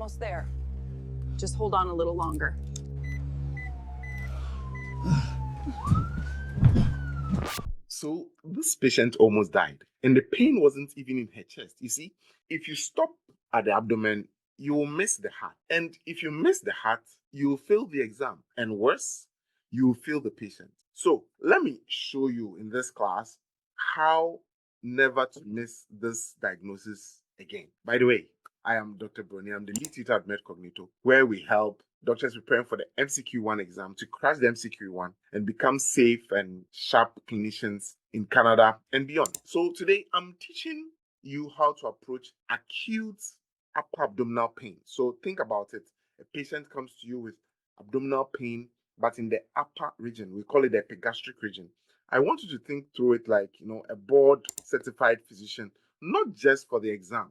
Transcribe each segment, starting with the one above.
almost there. Just hold on a little longer. So this patient almost died, and the pain wasn't even in her chest. You see, if you stop at the abdomen, you will miss the heart. And if you miss the heart, you will fail the exam. And worse, you will fail the patient. So let me show you in this class how never to miss this diagnosis again. By the way, I am Dr. Broni. I'm the lead tutor at MedCognito, where we help doctors preparing for the MCQ1 exam to crash the MCQ1 and become safe and sharp clinicians in Canada and beyond. So today I'm teaching you how to approach acute upper abdominal pain. So think about it. A patient comes to you with abdominal pain, but in the upper region. We call it the epigastric region. I want you to think through it like, a board certified physician, not just for the exam,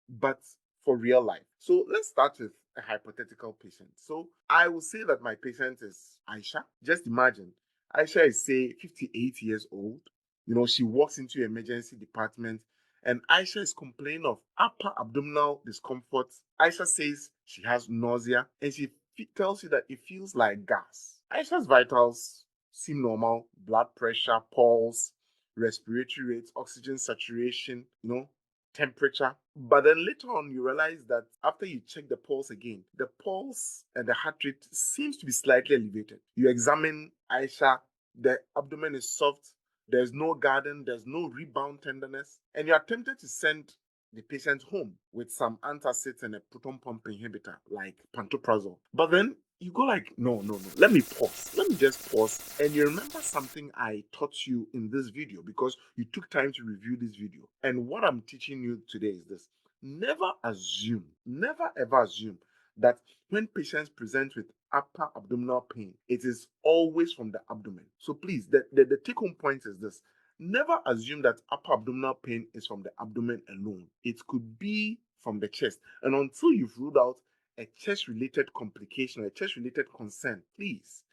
but for real life. So let's start with a hypothetical patient. So I will say that my patient is Aisha. Just imagine, Aisha is, say, 58 years old. She walks into the emergency department and Aisha is complaining of upper abdominal discomfort. Aisha says she has nausea and she tells you that it feels like gas. Aisha's vitals seem normal: blood pressure, pulse, respiratory rates, oxygen saturation, temperature. But then later on, you realize that after you check the pulse again, the pulse and the heart rate seems to be slightly elevated. You examine Aisha, the abdomen is soft, there's no garden, there's no rebound tenderness, and you're tempted to send the patient home with some antacids and a proton pump inhibitor like pantoprazole. But then you go like, no. Let me pause. Let me just pause. And you remember something I taught you in this video because you took time to review this video. And what I'm teaching you today is this. Never ever assume that when patients present with upper abdominal pain, it is always from the abdomen. So please, the take-home point is this. Never assume that upper abdominal pain is from the abdomen alone. It could be from the chest. And until you've ruled out a chest-related complication or a chest-related concern, please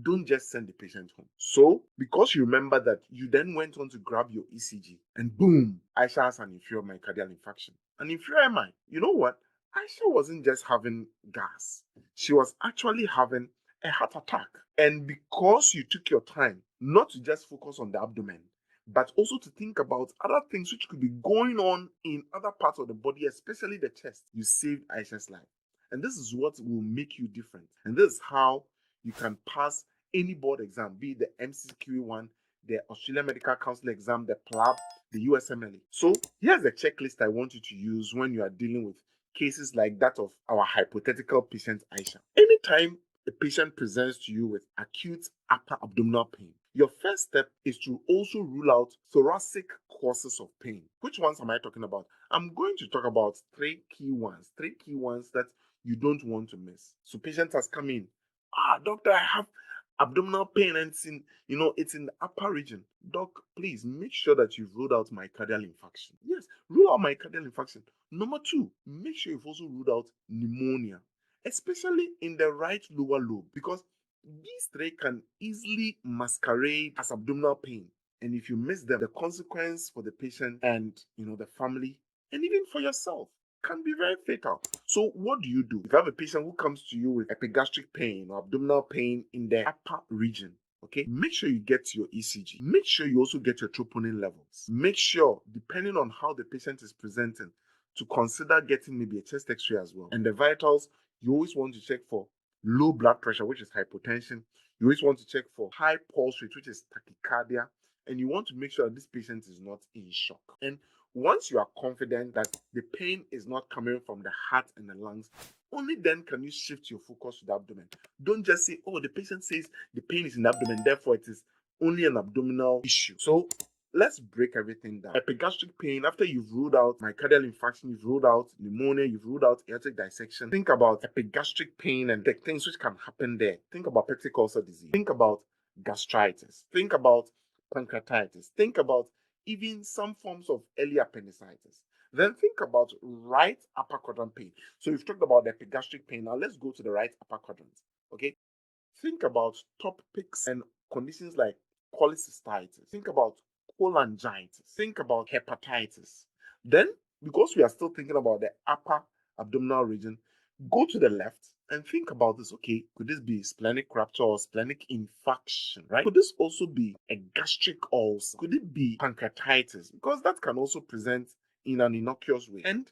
don't just send the patient home. So, because you remember that, you then went on to grab your ECG and boom, Aisha has an inferior myocardial infarction. An inferior MI. You know what? Aisha wasn't just having gas. She was actually having a heart attack. And because you took your time not to just focus on the abdomen, but also to think about other things which could be going on in other parts of the body, especially the chest, you saved Aisha's life. And this is what will make you different. And this is how you can pass any board exam, be it the MCQ1, the Australian Medical Council exam, the PLAB, the USMLE. So here's the checklist I want you to use when you are dealing with cases like that of our hypothetical patient Aisha. Anytime a patient presents to you with acute upper abdominal pain, your first step is to also rule out thoracic causes of pain. Which ones am I talking about? I'm going to talk about three key ones that you don't want to miss. So patient has come in. Doctor, I have abdominal pain and it's in the upper region. Doc, please make sure that you've ruled out myocardial infarction. Yes, rule out myocardial infarction. Number 2, make sure you've also ruled out pneumonia, especially in the right lower lobe, because these 3 can easily masquerade as abdominal pain. And if you miss them, the consequence for the patient and the family and even for yourself can be very fatal. So what do? If you have a patient who comes to you with epigastric pain or abdominal pain in the upper region, okay, make sure you get your ECG. Make sure you also get your troponin levels. Make sure, depending on how the patient is presenting, to consider getting maybe a chest x-ray as well. And the vitals, you always want to check for low blood pressure, which is hypotension. You always want to check for high pulse rate, which is tachycardia. And you want to make sure that this patient is not in shock. And once you are confident that the pain is not coming from the heart and the lungs, only then can you shift your focus to the abdomen. Don't just say, the patient says the pain is in the abdomen, therefore it is only an abdominal issue. So let's break everything down. Epigastric pain, after you've ruled out myocardial infarction, you've ruled out pneumonia, you've ruled out aortic dissection, think about epigastric pain and the things which can happen there. Think about peptic ulcer disease. Think about gastritis. Think about pancreatitis. Think about even some forms of early appendicitis. Then think about right upper quadrant pain. So you've talked about the epigastric pain. Now let's go to the right upper quadrant. Okay? Think about topics and conditions like cholecystitis. Think about cholangitis. Think about hepatitis. Then, because we are still thinking about the upper abdominal region, Go to the left and think about this. Okay, could this be splenic rupture or splenic infarction, right? Could this also be a gastric ulcer? Could it be pancreatitis? Because that can also present in an innocuous way. And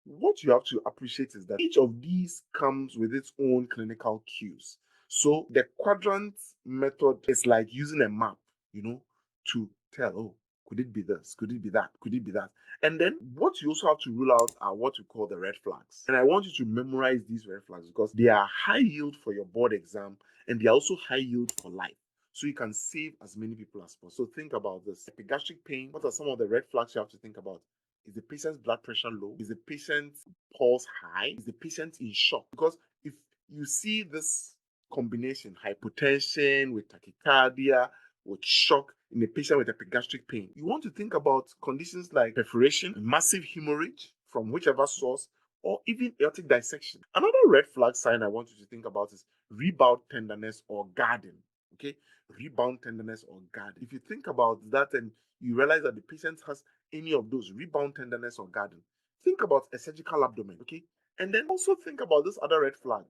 what you have to appreciate is that each of these comes with its own clinical cues. So the quadrant method is like using a map, to tell, oh, could it be this? Could it be that? Could it be that? And then what you also have to rule out are what we call the red flags. And I want you to memorize these red flags because they are high yield for your board exam and they are also high yield for life. So you can save as many people as possible. So think about this. Epigastric pain, what are some of the red flags you have to think about? Is the patient's blood pressure low? Is the patient's pulse high? Is the patient in shock? Because if you see this combination, hypotension with tachycardia, with shock in a patient with epigastric pain, you want to think about conditions like perforation, massive hemorrhage from whichever source, or even aortic dissection. Another red flag sign I want you to think about is rebound tenderness or guarding. Okay, rebound tenderness or guarding. If you think about that and you realize that the patient has any of those, rebound tenderness or guarding, think about a surgical abdomen. Okay, and then also think about this other red flag.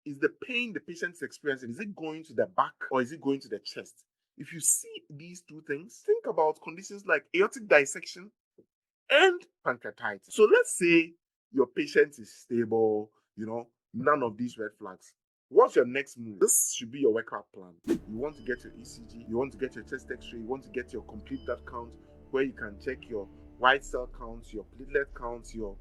Is the pain the patient is experiencing, is it going to the back or is it going to the chest? If you see these two things, think about conditions like aortic dissection and pancreatitis. So let's say your patient is stable, none of these red flags. What's your next move? This should be your workout plan. You want to get your ECG, you want to get your chest x-ray, you want to get your complete blood count where you can check your white cell counts, your platelet counts, your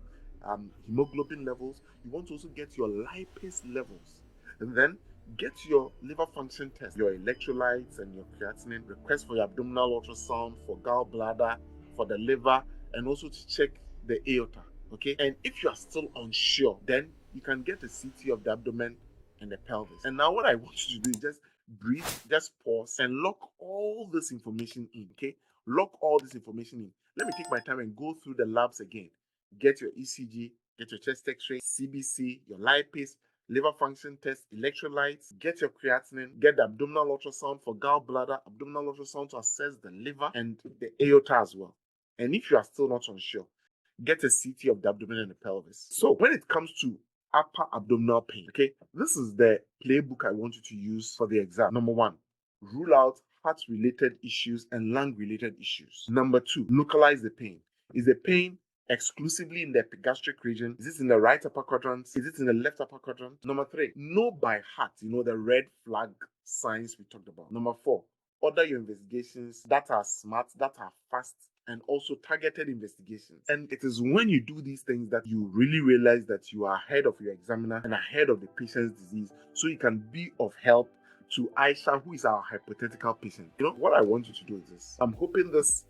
hemoglobin levels. You want to also get your lipase levels. And then get your liver function test, your electrolytes and your creatinine. Request for your abdominal ultrasound, for gallbladder, for the liver, and also to check the aorta. Okay, and if you are still unsure, then you can get a CT of the abdomen and the pelvis. And now what I want you to do is just breathe, just pause, and lock all this information in. Okay, lock all this information in. Let me take my time and go through the labs again. Get your ECG, get your chest x-ray, CBC, your lipase, liver function test, electrolytes, get your creatinine, get the abdominal ultrasound for gallbladder, abdominal ultrasound to assess the liver and the aorta as well. And if you are still not unsure, get a CT of the abdomen and the pelvis. So when it comes to upper abdominal pain, okay, this is the playbook I want you to use for the exam. Number one, rule out heart-related issues and lung-related issues. Number two, localize the pain. Is the pain exclusively in the epigastric region? Is it in the right upper quadrant? Is it in the left upper quadrant? Number three, know by heart, the red flag signs we talked about. Number four, order your investigations that are smart, that are fast, and also targeted investigations. And it is when you do these things that you really realize that you are ahead of your examiner and ahead of the patient's disease, so you can be of help to Aisha, who is our hypothetical patient. What I want you to do is this. I'm hoping this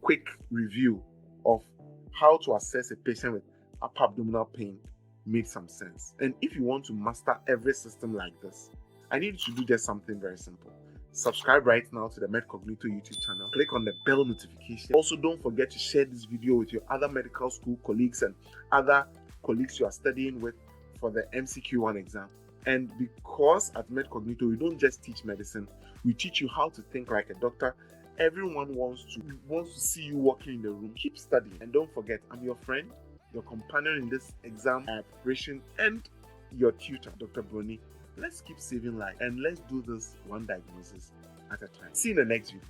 quick review of how to assess a patient with upper abdominal pain made some sense. And if you want to master every system like this, I need you to do just something very simple. Subscribe right now to the MedCognito YouTube channel. Click on the bell notification. Also, don't forget to share this video with your other medical school colleagues and other colleagues you are studying with for the MCQ1 exam. And because at MedCognito, we don't just teach medicine, we teach you how to think like a doctor. Everyone wants to see you walking in the room. Keep studying. And don't forget, I'm your friend, your companion in this exam preparation, and your tutor, Dr. Broni. Let's keep saving lives and let's do this one diagnosis at a time. See you in the next video.